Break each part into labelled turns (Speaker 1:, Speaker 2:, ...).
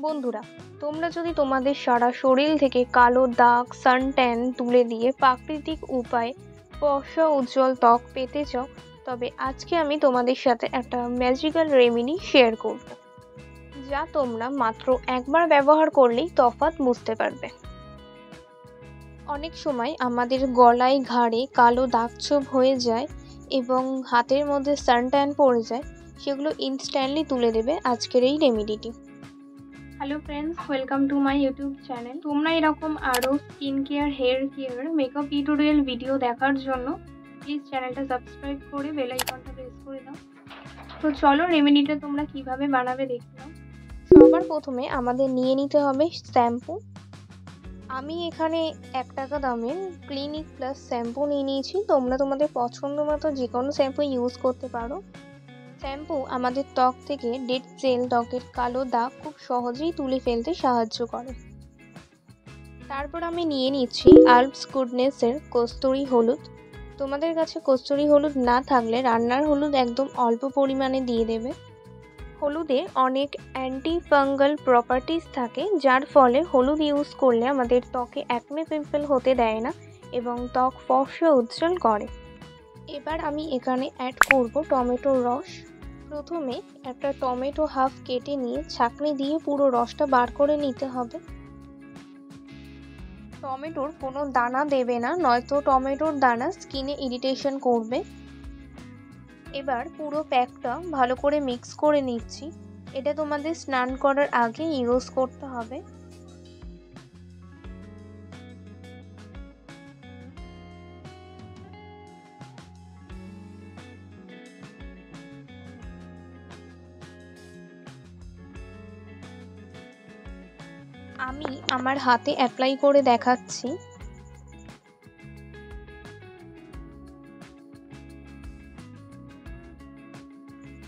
Speaker 1: বন্ধুরা, তোমরা যদি তোমাদের সারা শরীর থেকে কালো দাগ সানট্যান তুলে দিয়ে প্রাকৃতিক উপায়ে ফর্সা উজ্জ্বল ত্বক পেতে চাও, তবে আজকে আমি তোমাদের সাথে একটা ম্যাজিক্যাল রেমেডি শেয়ার করব, যা তোমরা মাত্র একবার ব্যবহার করলেই তফাৎ বুঝতে পারবে। অনেক সময় আমাদের গলায় ঘাড়ে কালো দাগ ছোপ হয়ে যায় এবং হাতের মধ্যে সানট্যান পড়ে যায়, সেগুলো ইনস্ট্যান্টলি তুলে দেবে আজকের এই রেমেডিটি। Hello friends, welcome to my YouTube channel. তোমরা এরকম আরও skin care, hair care, makeup tutorial video দেখার জন্য প্লিজ চ্যানেলটা সাবস্ক্রাইব করে বেল আইকনটা প্রেস করে দাও। তো চলো রেমেডিটা তোমরা কিভাবে বানাবে দেখে নাও। সবার প্রথমে আমাদের নিয়ে নিতে হবে শ্যাম্পু। আমি এখানে 1 টাকা দামের ক্লিনিক প্লাস শ্যাম্পু নিয়ে নিয়েছি। তোমরা তোমাদের পছন্দ মতো যে কোনো শ্যাম্পু ইউজ করতে পারো। শ্যাম্পু আমাদের ত্বক থেকে ডেড সেল, ত্বকের কালো দাগ খুব সহজেই তুলে ফেলতে সাহায্য করে। তারপর আমি নিয়ে নিচ্ছি আলপস গুডনেসের কস্তুরি হলুদ। তোমাদের কাছে কস্তুরি হলুদ না থাকলে রান্নার হলুদ একদম অল্প পরিমাণে দিয়ে দেবে। হলুদে অনেক অ্যান্টি ফাঙ্গাল প্রপার্টিস থাকে, যার ফলে হলুদ ইউজ করলে আমাদের ত্বকে অ্যাকনে পিম্পল হতে দেয় না এবং ত্বক ফর্সা উজ্জ্বল করে। এবার আমি এখানে অ্যাড করব টমেটোর রস। প্রথমে একটা টমেটো হাফ কেটে নিয়ে ছাঁকনি দিয়ে পুরো রসটা বার করে নিতে হবে। টমেটোর কোনো দানা দেবে না, নয়তো টমেটোর দানা স্কিনে ইরিটেশন করবে। এবার পুরো প্যাকটা ভালো করে মিক্স করে নিচ্ছি। এটা তোমাদের স্নান করার আগে ইউজ করতে হবে। আমি আমার হাতে অ্যাপ্লাই করে দেখাচ্ছি।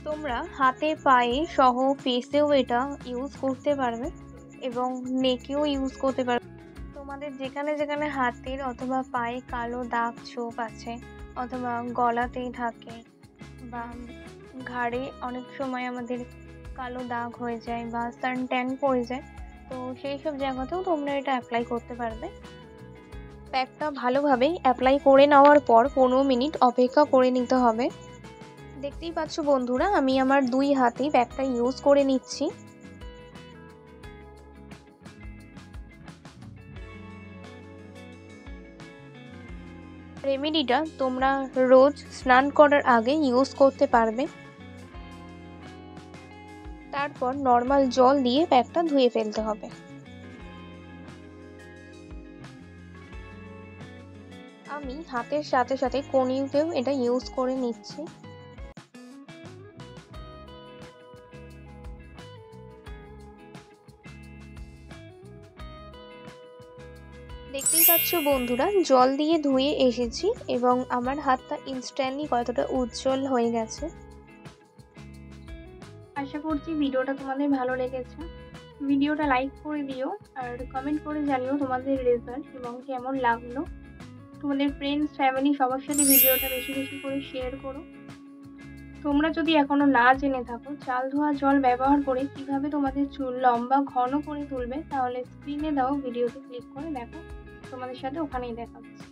Speaker 1: তোমরা হাতে, পায়ে সহ ফেসেও এটা ইউজ করতে পারবে এবং নেকেও ইউজ করতে পারবে। তোমাদের যেখানে যেখানে হাতের অথবা পায়ে কালো দাগ ছোপ আছে, অথবা গলাতেই থাকে বা ঘাড়ে অনেক সময় আমাদের কালো দাগ হয়ে যায় বা সানট্যান পড়ে যায়, তো সেই সব জায়গাতেও তোমরা এটা অ্যাপ্লাই করতে পারবে। প্যাকটা ভালোভাবে অ্যাপ্লাই করে নেওয়ার পর 15 মিনিট অপেক্ষা করে নিতে হবে। দেখতেই পাচ্ছ বন্ধুরা, আমি আমার 2 হাতেই প্যাকটা ইউজ করে নিচ্ছি। রেমেডিটা তোমরা রোজ স্নান করার আগে ইউজ করতে পারবে। তারপর নর্মাল জল দিয়ে প্যাকটা ধুয়ে ফেলতে হবে। আমি হাতের সাথে সাথে কনুইতেও এটা ইউজ করে নিচ্ছি। দেখতেই পাচ্ছ বন্ধুরা, জল দিয়ে ধুয়ে এসেছি এবং আমার হাতটা ইনস্ট্যান্টলি কতটা উজ্জ্বল হয়ে গেছে। আশা করছি ভিডিওটা তোমাদের ভালো লেগেছে। ভিডিওটা লাইক করে দিও আর কমেন্ট করে জানিও তোমাদের রেজাল্ট এবং কেমন লাগলো। তোমাদের ফ্রেন্ডস, ফ্যামিলি সবার সাথে ভিডিওটা বেশি বেশি করে শেয়ার করো। তোমরা যদি এখনো না জেনে থাকো চাল ধোয়া জল ব্যবহার করে কিভাবে তোমাদের চুল লম্বা ঘন করে তুলবে, তাহলে স্ক্রিনে দাও ভিডিওতে ক্লিক করে দেখো, তোমাদের সাথে ওখানেই দেখা হচ্ছে।